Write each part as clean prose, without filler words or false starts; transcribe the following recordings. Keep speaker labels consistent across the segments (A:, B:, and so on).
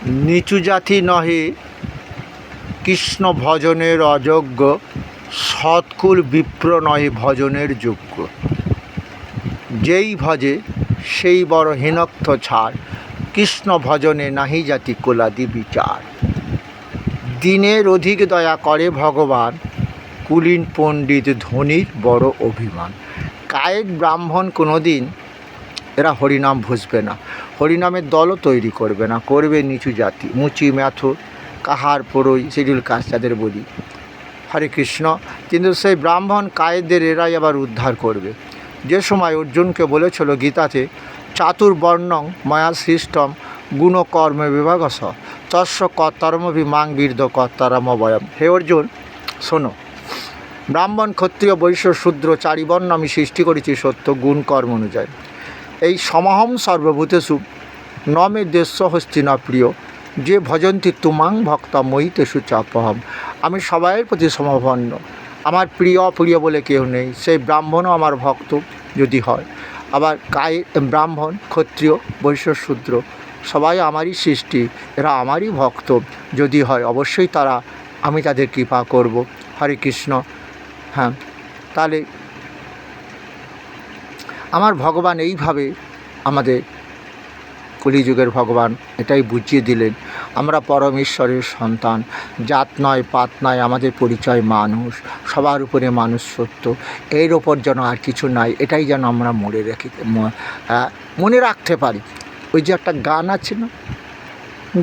A: নিচু জাতি নহে কৃষ্ণ ভজনের অযোগ্য, সৎকুল বিপ্র নহে ভজনের যোগ্য। যেই ভজে সেই বড় হীনক্ত ছাড়, কৃষ্ণ ভজনে নাহি জাতি কুলাদি বিচার। দিনের অধিক দয়া করে ভগবান, কুলীন পণ্ডিত ধনীর বড় অভিমান। কায়েক ব্রাহ্মণ কোনো দিন এরা হরিনাম ভুসবে না, হরিনামের দলও তৈরি করবে না, করবে নিচু জাতি, মুচি ম্যাথর, কাহার পড়ই, শিডিউল কাস্ট যাদের বলি। হরে কৃষ্ণ। কিন্তু সেই ব্রাহ্মণ কায়েদের এরাই আবার উদ্ধার করবে। যে সময় অর্জুনকে বলেছিল গীতাতে, চাতুর্বর্ণং মায়া সৃষ্টম গুণকর্মে বিভাগস তস্য কর্তারমভি মাং বীর্দ কর্তারমবয়ম। হে অর্জুন, শোনো, ব্রাহ্মণ ক্ষত্রিয় বৈশ্য শূদ্র চারিবর্ণ আমি সৃষ্টি করেছি সত্য গুণ কর্ম অনুযায়ী। এই সমহম সর্বভূতেষু ন মে দেশ্য হস্তি না প্রিয়, যে ভজন্তি তুমাং ভক্তা মই তেষু চাপহম। আমি সবাইয়ের প্রতি সমভাবাপন্ন, আমার প্রিয় অপ্রিয় বলে কেউ নেই। সেই ব্রাহ্মণও আমার ভক্ত যদি হয়, আবার ব্রাহ্মণ ক্ষত্রিয় বৈশ্য শূদ্র সবাই আমারই সৃষ্টি, এরা আমারই ভক্ত যদি হয়, অবশ্যই আমি তাদের কৃপা করব। হরে কৃষ্ণ। হ্যাঁ, তাহলে আমার ভগবান এইভাবে আমাদের কলিযুগের ভগবান এটাই বুঝিয়ে দিলেন, আমরা পরমেশ্বরের সন্তান, জাত নয় পাত নয়, আমাদের পরিচয় মানুষ, সবার উপরে মানুষ সত্য, এর ওপর যেন আর কিছু নাই, এটাই যেন আমরা মনে রাখতে পারি। ওই যে একটা গান আছে না,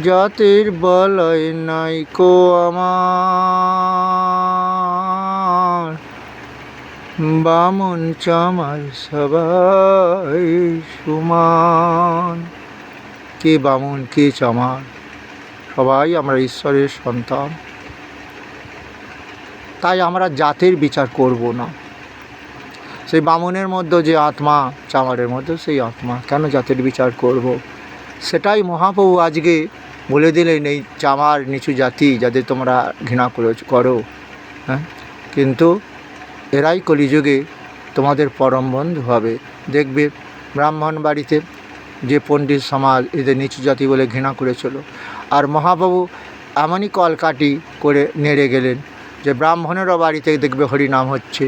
A: জাতের বলয় নাই কো আমার, বামন চামার সবাই সমান। কে বামন কে চামার, সবাই আমরা ঈশ্বরের সন্তান। তাই আমরা জাতের বিচার করব না। সেই বামনের মধ্যে যে আত্মা, চামারের মধ্যে সেই আত্মা, কেন জাতের বিচার করব? সেটাই মহাপ্রভু আজকে বলে দিলেন, এই চামার নিচু জাতি যাদের তোমরা ঘৃণা করো, হ্যাঁ, কিন্তু এরাই কলিযুগে তোমাদের পরম বন্ধু হবে। দেখবে ব্রাহ্মণ বাড়িতে যে পণ্ডিত সমাজ এদের নিচু জাতি বলে ঘৃণা করেছিল, আর মহাপ্রভু এমনই কলকাটি করে নেড়ে গেলেন যে ব্রাহ্মণেরও বাড়িতে দেখবে হরিনাম হচ্ছে।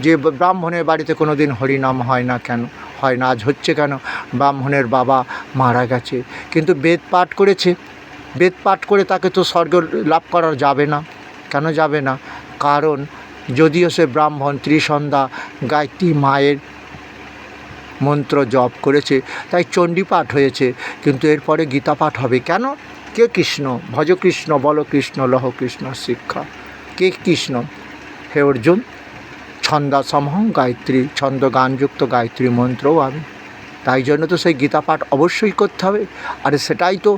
A: যে ব্রাহ্মণের বাড়িতে কোনো দিন হরিনাম হয় না, কেন হয় না? আজ হচ্ছে কেন? ব্রাহ্মণের বাবা মারা গেছে, কিন্তু বেদ পাঠ করেছে, বেদ পাঠ করে তাকে তো স্বর্গ লাভ করা যাবে না। কেন যাবে না? কারণ যদিও সে ব্রাহ্মণ ত্রিসন্ধ্যা গায়ত্রী মায়ের মন্ত্র জপ করেছে, তাই চণ্ডী পাঠ হয়েছে, কিন্তু এরপরে গীতা পাঠ হবে কেন? কে কৃষ্ণ? ভজ কৃষ্ণ, বল কৃষ্ণ, লহ কৃষ্ণ শিক্ষা। কে কৃষ্ণ? হে অর্জুন, ছন্দাসমহং গায়ত্রী, ছন্দ গানযুক্ত গায়ত্রী মন্ত্রও আমি। তাই জন্য তো সেই গীতা পাঠ অবশ্যই করতে হবে। আর সেটাই তো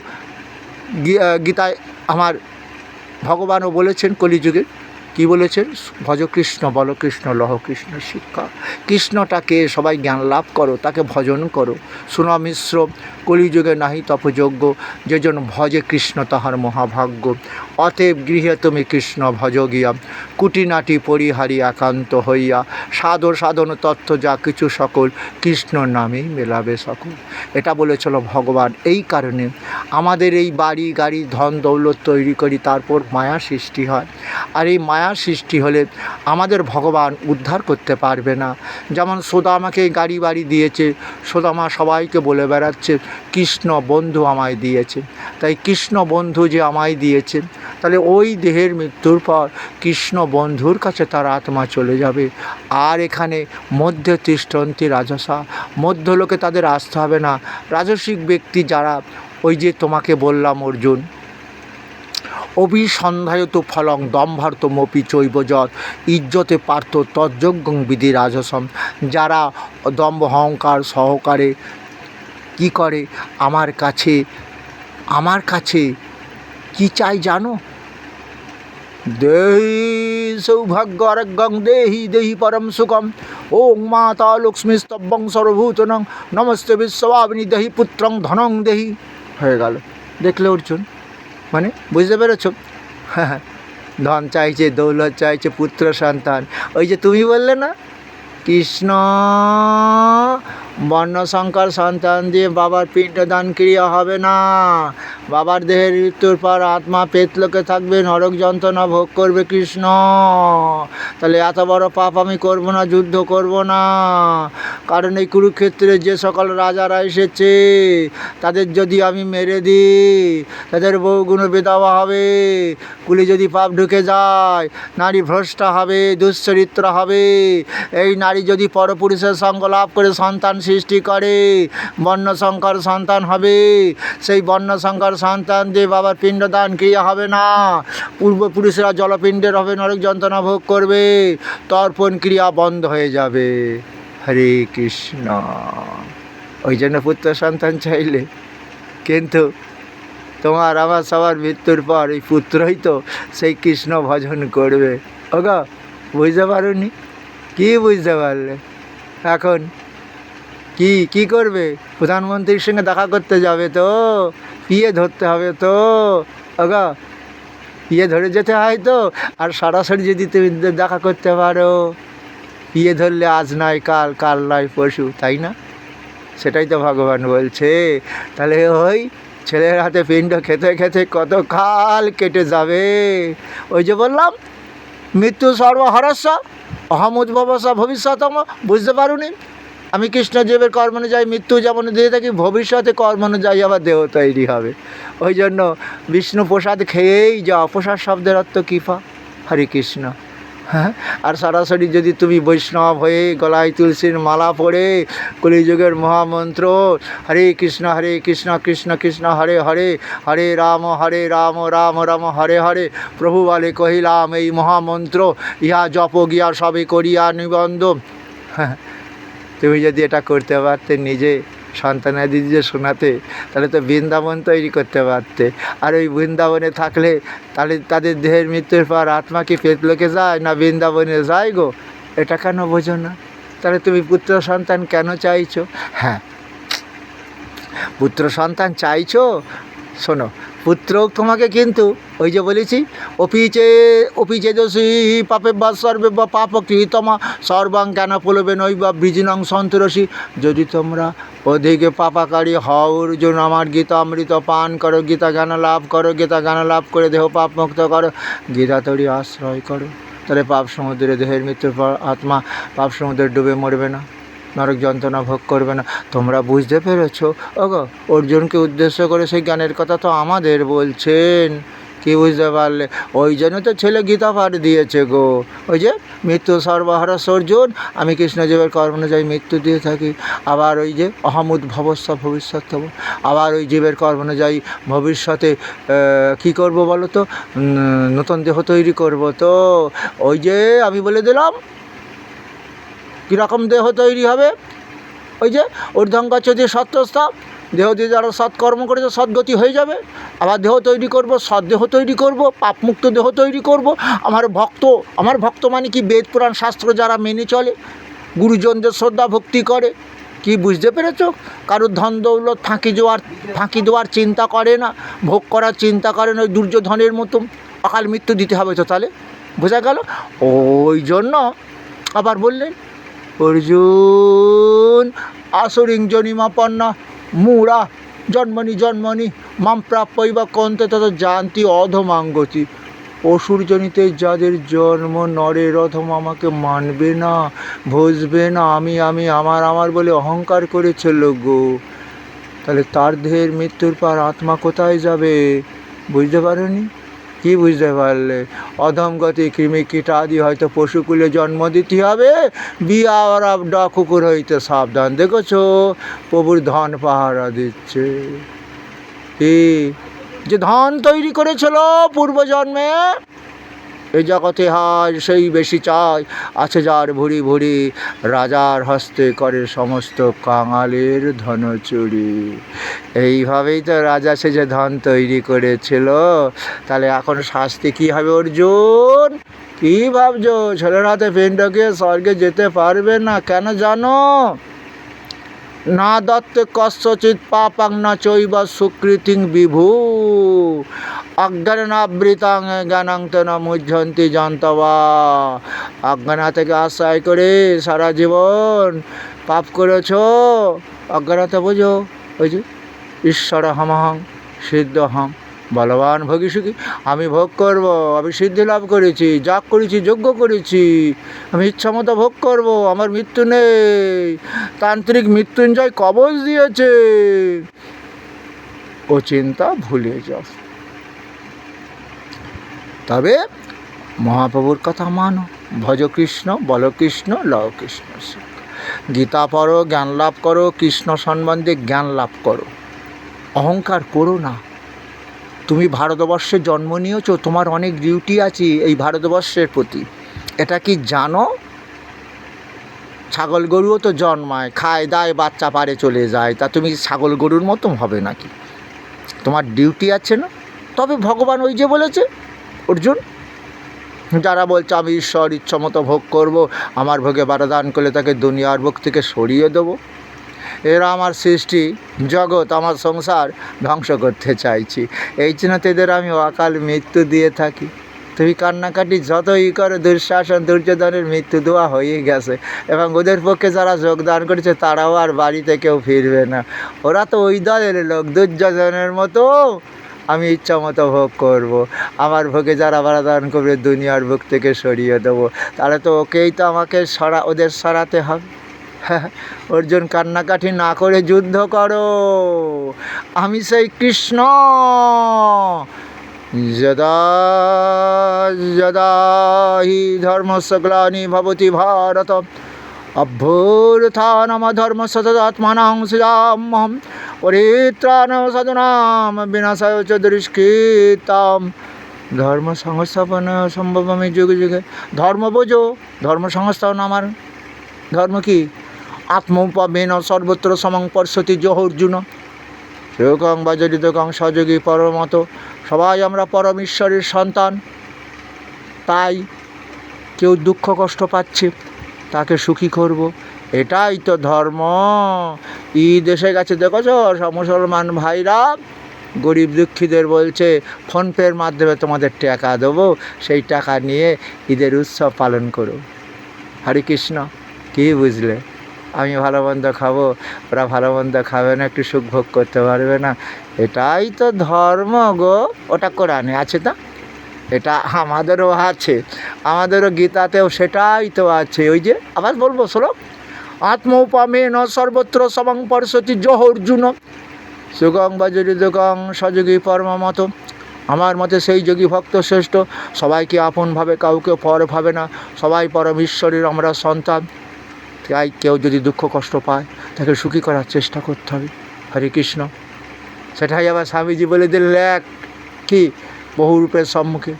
A: গীতায় আমার ভগবানও বলেছেন কলিযুগে। কি বলেছেন? ভজ কৃষ্ণ, বল কৃষ্ণ, লহ কৃষ্ণ শিক্ষা। কৃষ্ণটাকে সবাই জ্ঞান লাভ করো, তাকে ভজন করো। শুনো মিশ্র, কলিযুগে নাহি তপযোগ্য, যেজন ভজে কৃষ্ণ তাহার মহাভাগ্য। অতএব গৃহে তুমি কৃষ্ণ ভজ গিয়া, কুটিনাটি পরিহারি একান্ত হইয়া, সাধন সাধন তত্ত্ব যা কিছু সকল, কৃষ্ণ নামেই মেলাবে সকল। এটা বলেছিল ভগবান। এই কারণে আমাদের এই বাড়ি গাড়ি ধন দৌলত তৈরি করি, তারপর মায়া সৃষ্টি হয়। আর এই মায়া সৃষ্টি হলে আমাদের ভগবান উদ্ধার করতে পারবে না। যেমন সুদামাকে গাড়ি বাড়ি দিয়েছে, সুদামা সবাইকে বলে বেড়াচ্ছে কৃষ্ণ বন্ধু আমায় দিয়েছে। তাই কৃষ্ণ বন্ধু যে আমায় দিয়েছে, তাহলে ওই দেহের মৃত্যুর পর কৃষ্ণ বন্ধুর কাছে তার আত্মা চলে যাবে। আর এখানে মধ্যে তিষ্ঠন্তি রাজসা, মধ্যলোকে তাদের আসতে হবে না। রাজসিক ব্যক্তি যারা, ওই যে তোমাকে বললাম অর্জুন, অভিসন্ধায়ত ফলং দম্ভার্তমপি চৈবযৎ ইজ্জতে পার্থ তজ্জজ্ঞং বিধি রাজসম। যারা দম্ভ অহংকার সহকারে কি করে, আমার কাছে কি চাই জানো? দেহি সৌভাগ্য আরোগ্যং দেহি দেহি পরম সুখম, ওং মাতা লক্ষ্মীস্তব্যং সর্বভূতনং নমস্তে বিশ্বভাবিনী দেহি পুত্রং ধনং দেহি। হয়ে গেল। দেখলে অর্জুন, মানে বুঝতে পেরেছ? হ্যাঁ, ধন চাইছে, দৌলত চাইছে, পুত্র সন্তান। ওই যে তুমি বললে না, কৃষ্ণ বর্ণসংকর সন্তান দিয়ে বাবার পিণ্ডদান ক্রিয়া হবে না। বাবার দেহের মৃত্যুর পর আত্মা পেতলোকে থাকবে, নরক যন্ত্রণা ভোগ করবে কৃষ্ণ। তাহলে এত বড় পাপ আমি করব না, যুদ্ধ করব না। কারণ এই কুরুক্ষেত্রে যে সকল রাজারা এসেছে তাদের যদি আমি মেরে দিই, তাদের বহুগুণ বিধবা হবে, কুলে যদি পাপ ঢুকে যায়, নারী ভ্রষ্টা হবে, দুশ্চরিত্র হবে। এই নারী যদি পরপুরুষের সঙ্গ লাভ করে সন্তান সৃষ্টি করে, বর্ণসংকর সন্তান হবে। সেই বর্ণসংকর সন্তান দিয়ে বাবার পিণ্ডদান ক্রিয়া হবে না। পূর্বপুরুষরা জলপিণ্ডের হবে, নরক যন্ত্রণা ভোগ করবে, তর্পণ ক্রিয়া বন্ধ হয়ে যাবে। হরে কৃষ্ণ। ওই জন্য পুত্র সন্তান চাইলে, কিন্তু তোমার আমার সবার মৃত্যুর পর এই পুত্রই তো সেই কৃষ্ণ ভজন করবে। ওগো, বুঝতে পারোনি? কি বুঝতে পারলে? এখন কি করবে? প্রধানমন্ত্রীর সঙ্গে দেখা করতে যাবে তো, পিয়ে ধরতে হবে তো। ওগো, পিয়ে ধরে যেতে হয় তো। আর সরাসরি যদি তুমি দেখা করতে পারো, পিয়ে ধরলে আজ নয় কাল, কাল নয় পরশু, তাই না? সেটাই তো ভগবান বলছে। তাহলে ওই ছেলের হাতে পিণ্ড খেতে খেতে কত কাল কেটে যাবে। ওই যে বললাম, মৃত্যু সর্বহরস্য অহমুদ্ভবস্য ভবিষ্যতম। বুঝতে পারুনি? আমি কৃষ্ণজীবের কর্ম অনুযায়ী মৃত্যু যেমন দিয়ে থাকি, ভবিষ্যতে কর্ম অনুযায়ী আবার দেহ তৈরি হবে। ওই জন্য বিষ্ণু প্রসাদ খেয়েই যাও। প্রসাদ শব্দের অর্থ কৃপা। হরে কৃষ্ণ। হ্যাঁ, আর সরাসরি যদি তুমি বৈষ্ণব হয়ে গলায় তুলসীর মালা পড়ে কলিযুগের মহামন্ত্র হরে কৃষ্ণ কৃষ্ণ কৃষ্ণ হরে হরে, হরে রাম রাম রাম হরে হরে, প্রভু বলে কহিলাম এই মহামন্ত্র, ইহা জপ গিয়া সবে করিয়া নিবন্ধ। হ্যাঁ, তুমি যদি এটা করতে পারতে, নিজে সন্তানাদিদের শোনাতে, তাহলে তো বৃন্দাবন তৈরি করতে পারতে। আর ওই বৃন্দাবনে থাকলে তাহলে তাদের দেহের মৃত্যুর পর আত্মা কি পেতলোকে যায় না বৃন্দাবনে যায় গো? এটা কেন বোঝো না? তাহলে তুমি পুত্র সন্তান কেন চাইছো? হ্যাঁ, পুত্র সন্তান চাইছো, শোনো, পুত্র তোমাকে কিন্তু ওই যে বলেছি, অপিচে দোষী পাপে বা সর্বে বা পাপ কৃতমা সর্বাং জ্ঞান পলবে নৈবা বৃজিনং সন্তরসী। যদি তোমরা অধিকে পাপাকারী হও, অর্জুন আমার গীতা অমৃত পান করো, গীতা জ্ঞান লাভ করো, গীতা জ্ঞান লাভ করে দেহ পাপ মুক্ত করো, গীতা তরি আশ্রয় করো। তাহলে পাপ সমুদ্রে দেহের মৃত্যুর পর আত্মা পাপ সমুদ্রে ডুবে মরবে না, নরক যন্ত্রণা ভোগ করবে না। তোমরা বুঝতে পেরেছো? ওগো, অর্জুনকে উদ্দেশ্য করে সেই জ্ঞানের কথা তো আমাদের বলছেন। কি বুঝতে পারলে? ওই জন্য তো ছেলে গীতা পাঠ দিয়েছে গো। ওই যে মৃত্যু সর্বহরস্য অর্জুন, আমি কৃষ্ণজীবের কর্ম অনুযায়ী মৃত্যু দিয়ে থাকি। আবার ওই যে অহমুদ্ভবস্য ভবিষ্যৎ, আবার ওই জীবের কর্ম অনুযায়ী ভবিষ্যতে কী করবো বলো তো? নতুন দেহ তৈরি করবো তো। ওই যে আমি বলে দিলাম কীরকম দেহ তৈরি হবে। ওই যে ঊর্ধ্বঙ্গচ্ছতি সত্যস্থাপ, দেহ দিয়ে যারা সৎকর্ম করেছে সদ্গতি হয়ে যাবে। আবার দেহ তৈরি করব, সৎ দেহ তৈরি করব, পাপমুক্ত দেহ তৈরি করব। আমার ভক্ত মানে কি? বেদ পুরাণ শাস্ত্র যারা মেনে চলে, গুরুজনদের শ্রদ্ধা ভক্তি করে। কি বুঝতে পেরেছ? কারোর ধন দৌলত ফাঁকি দেওয়ার চিন্তা করে না, ভোগ করার চিন্তা করে না। ওই দুর্যোধনের মতো অকাল মৃত্যু দিতে হবে তো। তাহলে বোঝা গেল? ওই জন্য আবার বললেন, অর্জুন আসুরিং জনিমাপন্না মূঢ়া জন্মনি মাম প্রাপ্যৈবা কন্তে তত জানতি অধমাঙ্গতি। অসুরজনিতে যাদের জন্ম, নরের অধম আমাকে মানবে না, বুঝবে না, আমি আমার বলে অহংকার করেছিল গো। তাহলে তার দেহের মৃত্যুর পর আত্মা কোথায় যাবে? বুঝতে পারোনি? কি বুঝতে পারলে? অধম গতি, কৃমি কীট আদি হয়তো পশুকুলে জন্ম দিতে হবে, বিয়া ওরা কুকুর হইতে সাবধান। দেখেছো প্রভুর ধন পাহারা দিচ্ছে। কি যে ধন তৈরি করেছিল পূর্বজন্মে, এই জগতে হার সেই বেশি চায়, আছে যার ভুরি ভুরি, রাজার হস্তে করে সমস্ত কাঙালের ধন চুরি। এইভাবেই তো রাজা সে যে ধন তৈরি করেছিল। তাহলে এখন শাস্তি কী হবে অর্জুন? কী ভাবছো? ছেলের হাতে পিণ্ডকে স্বর্গে যেতে পারবে না। কেন জানো? না দত্তে কস্যচিৎ পাপাং না চৈব সুকৃতিং বিভু। অজ্ঞানাবৃতাং জ্ঞানাং তেন মুহ্যন্তি জান্তবা। অজ্ঞানা থেকে আশ্রয় করে সারা জীবন পাপ করেছ। অজ্ঞানাতে বোঝো ওই যে ঈশ্বর হামহং সিদ্ধহং বলবান ভোগী সুখী। আমি ভোগ করব, আমি সিদ্ধি লাভ করেছি, যাগ করেছি, যজ্ঞ করেছি, আমি ইচ্ছামতো ভোগ করব, আমার মৃত্যু নেই। তান্ত্রিক মৃত্যুঞ্জয় কবচ দিয়েছে, ও চিন্তা ভুলে যাও। তবে মহাপ্রভুর কথা মানো, ভজ কৃষ্ণ, বল কৃষ্ণ, লও কৃষ্ণ। গীতা পড়ো, জ্ঞান লাভ করো, কৃষ্ণ সম্বন্ধে জ্ঞান লাভ করো। অহংকার করো না। তুমি ভারতবর্ষে জন্ম নিয়েছো, তোমার অনেক ডিউটি আছে এই ভারতবর্ষের প্রতি, এটা কি জানো? ছাগল গরুও তো জন্মায়, খায় দায়, বাচ্চা পারে চলে যায়, তা তুমি ছাগল গরুর মতো হবে নাকি? তোমার ডিউটি আছে না? তবে ভগবান ওই যে বলেছে অর্জুন, যারা বলছে আমি ঈশ্বর ইচ্ছামতো ভোগ করব, আমার ভোগে বারদান করলে তাকে দুনিয়ার ভোগ থেকে সরিয়ে দেবো, এরা আমার সৃষ্টি জগৎ, আমার সংসার ধ্বংস করতে চাইছি, এই জন্য এদের আমি অকাল মৃত্যু দিয়ে থাকি। তুমি কান্নাকাটি যতই করো, দুঃশাসন দুর্যোধনের মৃত্যু দেওয়া হয়ে গেছে, এবং ওদের পক্ষে যারা যোগদান করেছে তারাও আর বাড়িতে কেউ ফিরবে না। ওরা তো ওই দলের লোক, দুর্যোধনের মতো আমি ইচ্ছা মতো ভোগ করব, আমার ভোগে যারা বারদান করবে দুনিয়ার ভোগ থেকে সরিয়ে দেবো। তাহলে তো ওকেই তো আমাকে ওদের সরাতে হবে। অর্জুন কান্নাকাটি না করে যুদ্ধ করো, আমি সেই কৃষ্ণ। যদা যদা হি ধর্মস্য গ্লানি ভবতি ভারত অভ্যুত্থানম ধর্মস্য তদাত্মানাং সৃজাম্যহম পরিত্রাণায় সাধুনাং বিনাশায় চ দুষ্কৃতাম। ধর্ম সংস্থাপনায় সম্ভবমি যুগে যুগে। ধর্ম বোঝো, ধর্ম সংস্থাপন আমার ধর্ম কি? আত্মোপমেন সর্বত্র সমং পর্ষতি যহ অর্জুন সেবকং বা জড়িতকং সহযোগী পরমত। সবাই আমরা পরম ঈশ্বরের সন্তান, তাই কেউ দুঃখ কষ্ট পাচ্ছে তাকে সুখী করব, এটাই তো ধর্ম। ঈদ এসে গেছে দেখেছ, মুসলমান ভাইরা গরিব দুঃখীদের বলছে ফোনপের মাধ্যমে তোমাদের টাকা দেবো, সেই টাকা নিয়ে ঈদের উৎসব পালন করো। হরে কৃষ্ণ। কী বুঝলে? আমি ভালো মন্দ খাবো, ওরা ভালো মন্দ খাবে না, একটু সুখ ভোগ করতে পারবে না, এটাই তো ধর্ম গো। ওটা কোরআনে আছে, তা এটা আমাদেরও আছে, আমাদেরও গীতাতেও সেটাই তো আছে। ওই যে আবার বলবো শ্লোক, আত্মোপমেন সর্বত্র সমং পর্ষতি যহ অর্জুন সুগং বা জড়িতগং সযোগী পরমমত। আমার মতে সেই যোগী ভক্ত শ্রেষ্ঠ, সবাইকে আপন ভাবে, কাউকে পর ভাবে না, সবাই পরম ঈশ্বরের আমরা সন্তান। তাই কেউ যদি দুঃখ কষ্ট পায় তাকে সুখী করার চেষ্টা করতে হবে। হরে কৃষ্ণ। সেটাই আবার স্বামীজি বলে দিলেন কি, বহুরূপের সম্মুখে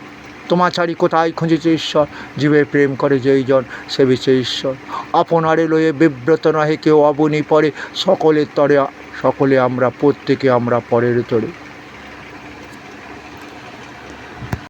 A: তোমা ছাড়ি কোথায় খুঁজেছে ঈশ্বর, জীবের প্রেম করে যেই জন সে বিচে ঈশ্বর। আপনারে লয়ে বিব্রত নহে কেউ অবনী পরে, সকলের তরে সকলে আমরা, প্রত্যেকে আমরা পরের তরে।